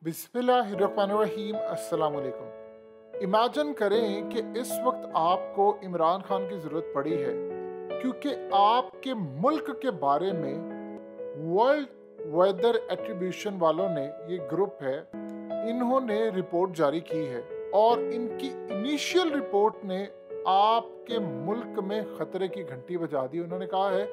बिस्मिल्लाहिर्रहमानिर्रहीम अस्सलाम वालेकुम। इमेजिन करें कि इस वक्त आपको इमरान खान की ज़रूरत पड़ी है क्योंकि आपके मुल्क के बारे में वर्ल्ड वेदर एट्रीब्यूशन वालों ने, ये ग्रुप है, इन्होंने रिपोर्ट जारी की है और इनकी इनिशियल रिपोर्ट ने आपके मुल्क में ख़तरे की घंटी बजा दी। उन्होंने कहा है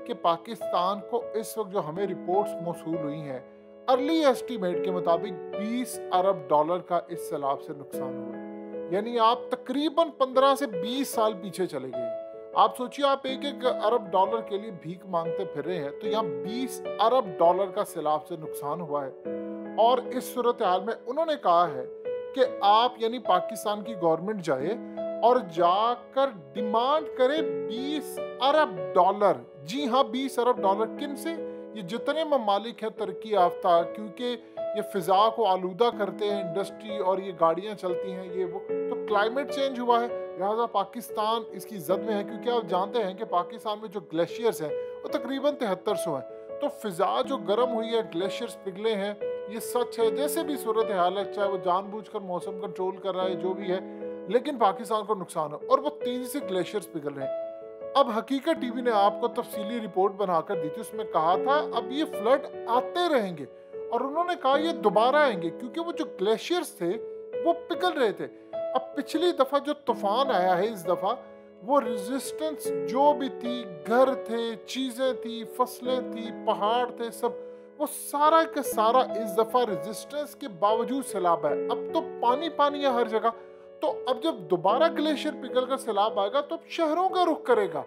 कि पाकिस्तान को इस वक्त जो हमें रिपोर्ट्स मौसूल हुई हैं, अर्ली एस्टीमेट के मुताबिक 20 अरब डॉलर का इस सैलाब से नुकसान हुआ। यानी आप तकरीबन 15 से 20 साल पीछे चले गए। आप सोचिए, आप एक एक अरब डॉलर के लिए भीख मांगते फिर रहे हैं, तो यहाँ 20 अरब डॉलर का सैलाब से नुकसान हुआ है। और इस सूरत हाल में उन्होंने कहा है कि आप यानी पाकिस्तान की गवर्नमेंट जाए और जाकर डिमांड करे 20 अरब डॉलर। जी हाँ, 20 अरब डॉलर। किन से? ये जितने ममालिक हैं तरक्की याफ्ता, क्योंकि ये फिजा को आलूदा करते हैं, इंडस्ट्री और ये गाड़ियां चलती हैं, ये वो, तो क्लाइमेट चेंज हुआ है, लिहाजा पाकिस्तान इसकी जद में है। क्योंकि आप जानते हैं कि पाकिस्तान में जो ग्लेशियर्स हैं वो तकरीबन 7300 हैं। तो फिजा जो गर्म हुई है, ग्लेशियर्स पिघले हैं, ये सच है। जैसे भी सूरत हाल है, चाहे वो जानबूझकर मौसम कंट्रोल कर रहा है, जो भी है, लेकिन पाकिस्तान को नुकसान है और वो तेजी से ग्लेशियर्स पिघल रहे हैं। अब हकीकत टीवी ने आपको तफसीली रिपोर्ट बनाकर दी थी, उसमें कहा था अब ये फ्लड आते रहेंगे और उन्होंने कहा ये दोबारा आएंगे क्योंकि वो जो ग्लेशियर्स थे वो पिघल रहे थे। अब पिछली दफा जो तूफान आया है, इस दफा वो रेजिस्टेंस जो भी थी, घर थे, चीजें थी, फसलें थी, पहाड़ थे, सब वो सारा का सारा इस दफा रेजिस्टेंस के बावजूद सैलाब है। अब तो पानी पानी है हर जगह। तो अब जब दोबारा ग्लेशियर पिघल कर सैलाब आएगा तो अब शहरों का रुख करेगा,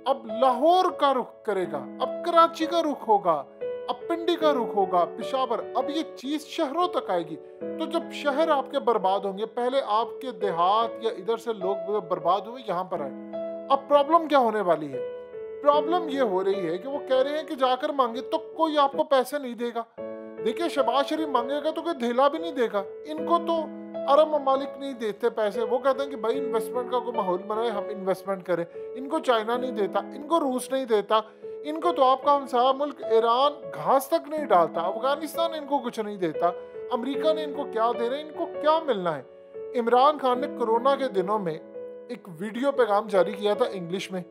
अब लाहौर का रुख करेगा, अब कराची का रुख होगा, अब पिंडी का रुख होगा, पेशावर, अब ये चीज शहरों तक आएगी। तो जब शहर आपके बर्बाद होंगे, पहले आपके देहात या इधर से लोग बर्बाद हुए यहाँ पर आए। अब प्रॉब्लम क्या होने वाली है? प्रॉब्लम ये हो रही है कि वो कह रहे हैं कि जाकर मांगे तो कोई आपको पैसे नहीं देगा। देखिए, शहबाज शरीफ मांगेगा तो कोई धेला भी नहीं देगा। इनको तो अरब ममालिक नहीं देते पैसे, वो कहते हैं कि भाई इन्वेस्टमेंट का कोई माहौल बनाए, हम इन्वेस्टमेंट करें। इनको चाइना नहीं देता, इनको रूस नहीं देता, इनको तो आपका हमसाया मुल्क ईरान घास तक नहीं डालता, अफगानिस्तान इनको कुछ नहीं देता, अमेरिका ने इनको क्या दे रहे, इनको क्या मिलना है। इमरान खान ने कोरोना के दिनों में एक वीडियो पैगाम जारी किया था इंग्लिश में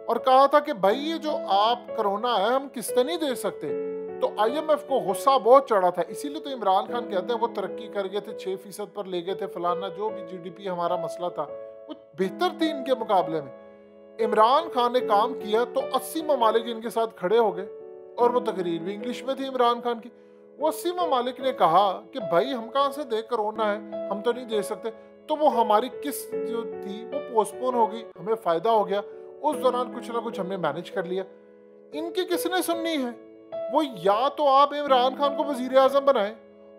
और कहा था कि भाई ये जो आप कोरोना है, हम किस्तें नहीं दे सकते। तो IMF को गुस्सा बहुत चढ़ा था, इसीलिए तो इमरान खान कहते हैं वो तरक्की कर गए थे, 6% पर ले गए थे, फलाना जो भी GDP हमारा मसला था वो बेहतर थी इनके मुकाबले में। इमरान खान ने काम किया तो 80 ममालिक इनके साथ खड़े हो गए और वो तकरीर भी इंग्लिश में थी इमरान खान की। वो 80 ममालिक ने कहा कि भाई हम कहाँ से दे, कोरोना है, हम तो नहीं दे सकते। तो वो हमारी किस्त जो थी वो पोस्टपोन हो गई, हमें फायदा हो गया, उस दौरान कुछ ना कुछ हमने मैनेज कर लिया। इनकी किसने सुननी है? वो या तो आप इमरान खान को वजीर आजम बनाएं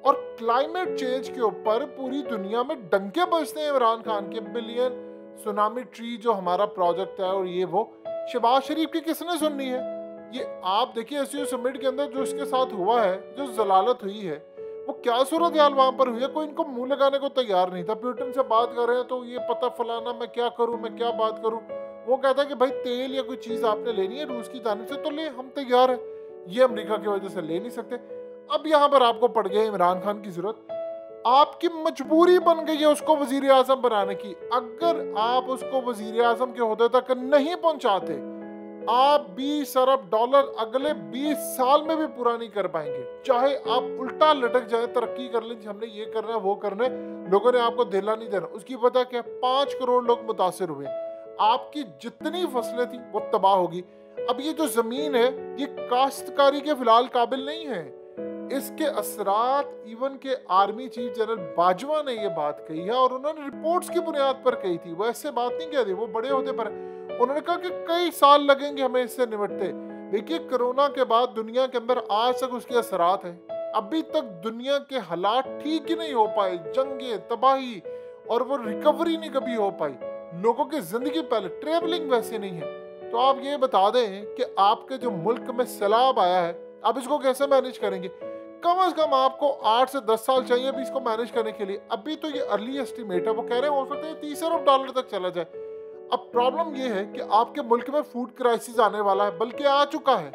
और क्लाइमेट चेंज के ऊपर पूरी दुनिया में डंके बजते हैं इमरान खान के, बिलियन सुनामी ट्री जो हमारा प्रोजेक्ट है और ये वो। शहबाज शरीफ की किसने सुननी है? ये आप देखिए एससीओ समिट के अंदर जो इसके साथ हुआ है, जो जलालत हुई है, वो क्या सूरत हाल वहां पर हुई है, कोई इनको मुंह लगाने को तैयार नहीं था। प्यूटन से बात कर रहे हैं तो ये पता फलाना, मैं क्या करूं, मैं क्या बात करूं। वो कहता है कि भाई तेल या कोई चीज आपने लेनी है रूस की जानिब से तो ले, हम तैयार है। ये अमेरिका की वजह से ले नहीं सकते। अब यहाँ पर आपको पड़ गया इमरान खान की जरूरत, आपकी मजबूरी बन गई है उसको वजीर आजम बनाने की। अगर आप उसको वजीर आजम के ओहदे तक नहीं पहुंचाते, आप 20 अरब डॉलर अगले 20 साल में भी पूरा नहीं कर पाएंगे। चाहे आप उल्टा लटक जाए, तरक्की कर लें, हमने ये करना है, वो करना है, लोगों ने आपको धेला नहीं देना। उसकी वजह क्या? 5 करोड़ लोग मुतासिर हुए, आपकी जितनी फसलें थी वो तबाह होगी। अब ये जो जमीन है ये काश्तकारी के फिलहाल काबिल नहीं है। इसके असरात इवन के आर्मी चीफ जनरल बाजवा ने ये बात कही है और उन्होंने रिपोर्ट्स की बुनियाद पर कही थी, वो ऐसे बात नहीं कह रही, वो बड़े होते पर उन्होंने कहा कि कई साल लगेंगे हमें इससे निपटते। देखिए, कोरोना के बाद दुनिया के अंदर आज तक उसके असरात हैं, अभी तक दुनिया के हालात ठीक ही नहीं हो पाए, जंगे, तबाही, और वो रिकवरी नहीं कभी हो पाई। लोगों की जिंदगी पहले, ट्रेवलिंग वैसे नहीं है। तो आप ये बता दें कि आपके जो मुल्क में सैलाब आया है, आप इसको कैसे मैनेज करेंगे? कम से कम आपको 8 से 10 साल चाहिए अभी इसको मैनेज करने के लिए। अभी तो ये अर्ली एस्टीमेट है, वो कह रहे हैं हो सकता है 30 अरब डॉलर तक चला जाए। अब प्रॉब्लम ये है कि आपके मुल्क में फूड क्राइसिस आने वाला है, बल्कि आ चुका है।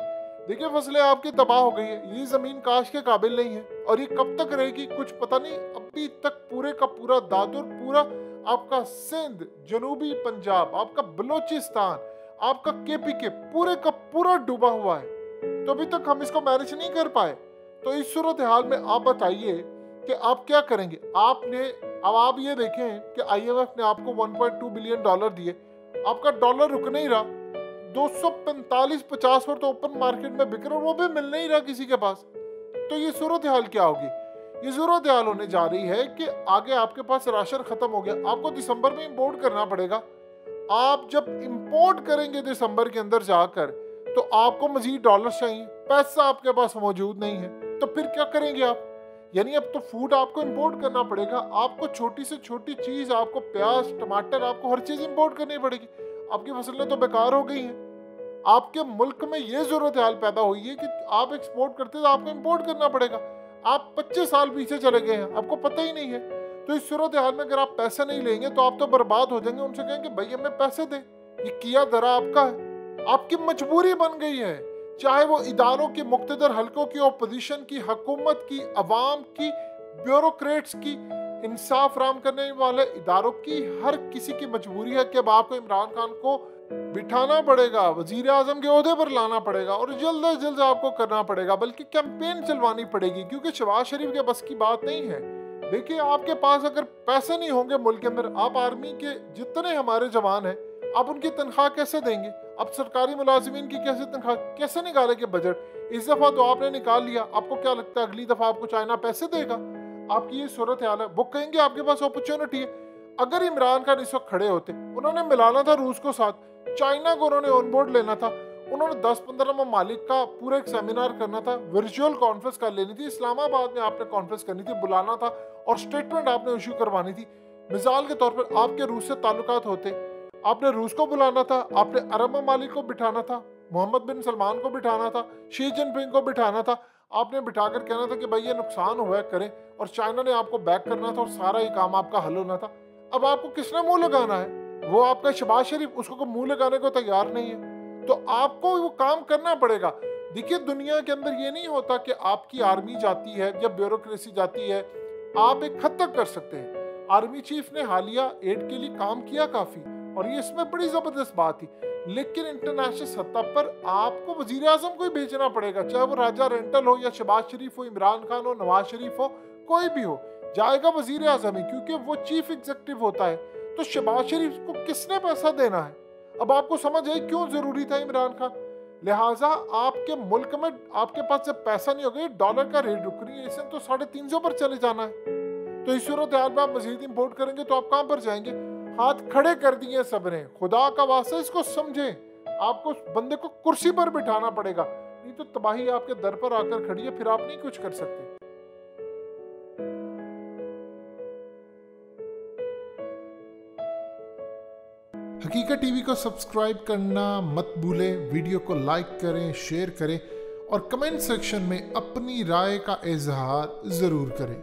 देखिए फसलें आपकी तबाह हो गई है, ये जमीन काश के काबिल नहीं है, और ये कब तक रहेगी कुछ पता नहीं। अभी तक पूरे का पूरा दादुर, पूरा आपका सिंध, जनूबी पंजाब, आपका बलोचिस्तान, आपका केपीके पूरे का पूरा डूबा हुआ है, तो अभी तक हम इसको मैनेज नहीं कर पाए। तो इस सूरत हाल में आप बताइए कि आप क्या करेंगे। अब आप ये देखें कि IMF ने आपको 1.2 बिलियन डॉलर दिए, आपका डॉलर रुक नहीं रहा, 245-50 पर तो ओपन मार्केट में बिक रहा, वो भी मिल नहीं रहा किसी के पास। तो ये सूरत हाल क्या होगी? ये सूरत हाल होने जा रही है कि आगे आपके पास राशन खत्म हो गया, आपको दिसंबर में इंपोर्ट करना पड़ेगा। आप जब इंपोर्ट करेंगे दिसंबर के अंदर जाकर, तो आपको मजीद डॉलर चाहिए, पैसा आपके पास मौजूद नहीं है, तो फिर क्या करेंगे आप? यानी अब तो फूड आपको इंपोर्ट करना पड़ेगा, आपको छोटी से छोटी चीज, आपको प्याज, टमाटर, आपको हर चीज इंपोर्ट करनी पड़ेगी। आपकी फसलें तो बेकार हो गई हैं। आपके मुल्क में ये जरूरत हाल पैदा हुई है कि आप एक्सपोर्ट करते तो आपको इंपोर्ट करना पड़ेगा। आप 25 साल पीछे चले गए हैं, आपको पता ही नहीं है। तो इस सूरत हाल में अगर आप पैसे नहीं लेंगे तो आप तो बर्बाद हो जाएंगे। उनसे कहेंगे भाई हमें पैसे दे, ये किया धरा आपका है, आपकी मजबूरी बन गई है। चाहे वो इदारों की, मुक्तदर हलकों की, ओपोजिशन की, हुकूमत की, अवाम की, ब्यूरोक्रेट्स की, इंसाफ फराहम करने वाले इदारों की, हर किसी की मजबूरी है कि अब आपको इमरान खान को बिठाना पड़ेगा, वजीर आजम के ओहदे पर लाना पड़ेगा, और जल्द अज जल्द आपको करना पड़ेगा, बल्कि कैंपेन चलवानी पड़ेगी, क्योंकि शहबाज शरीफ के बस की बात नहीं है। देखिए आपके पास अगर पैसे नहीं होंगे मुल्क के अंदर, आप आर्मी के जितने हमारे जवान हैं, आप उनकी तनख्वाह कैसे देंगे? अब सरकारी मुलाजिमीन की कैसे तनख्वाह, कैसे निकालेंगे बजट? इस दफा तो आपने निकाल लिया, आपको क्या लगता है अगली दफा आपको चाइना पैसे देगा? आपकी ये सूरत हाल है। वो कहेंगे आपके पास अपॉर्चुनिटी है। अगर इमरान खान इस वक्त खड़े होते, उन्होंने मिलाना था रूस को साथ, चाइना को उन्होंने ऑन बोर्ड लेना था, उन्होंने 10-15 ममालिक का पूरा एक सेमिनार करना था, वर्चुअल कॉन्फ्रेंस कर लेनी थी, इस्लामाबाद में आपने कॉन्फ्रेंस करनी थी, बुलाना था, और स्टेटमेंट आपने इशू करवानी थी। मिसाल के तौर पर आपके रूस से ताल्लुकात होते, आपने रूस को बुलाना था, आपने अरब ममालिक को बिठाना था, मोहम्मद बिन सलमान को बिठाना था, शी जिनपिंग को बिठाना था, आपने बिठाकर कहना था कि भाई ये नुकसान हुआ है करें, और चाइना ने आपको बैक करना था, और सारा ये काम आपका हल होना था। अब आपको किसने मुंह लगाना है? वो आपका शहबाज शरीफ, उसको मुंह लगाने को तैयार नहीं है, तो आपको वो काम करना पड़ेगा। देखिए दुनिया के अंदर ये नहीं होता कि आपकी आर्मी जाती है या ब्यूरोक्रेसी जाती है, आप एक हद तक कर सकते हैं। आर्मी चीफ ने हालिया एड के लिए काम किया काफी, और ये इसमें बड़ी जबरदस्त बात थी, लेकिन इंटरनेशनल सतह पर आपको वजीर आजम को ही भेजना पड़ेगा, चाहे वो राजा रेंटल हो या शहबाज शरीफ हो, इमरान खान हो, नवाज शरीफ हो, कोई भी हो, जाएगा वजीर आजम ही, क्योंकि वो चीफ एग्जीक्यूटिव होता है। तो शहबाज शरीफ को किसने पैसा देना है? अब आपको समझ आई क्यों जरूरी था इमरान खान। लिहाजा आपके मुल्क में आपके पास जब पैसा नहीं होगा, डॉलर का रेट रुक रही है, इसे तो 350 पर चले जाना है। तो इस सूरत हाल में आप मजीद इंपोर्ट करेंगे तो आप कहां पर जाएंगे? हाथ खड़े कर दिए सबने, खुदा का वास्ता इसको समझे। आपको बंदे को कुर्सी पर बिठाना पड़ेगा, नहीं तो तबाही आपके दर पर आकर खड़ी है, फिर आप नहीं कुछ कर सकते। हकीकत टीवी को सब्सक्राइब करना मत भूलें, वीडियो को लाइक करें, शेयर करें, और कमेंट सेक्शन में अपनी राय का इजहार जरूर करें।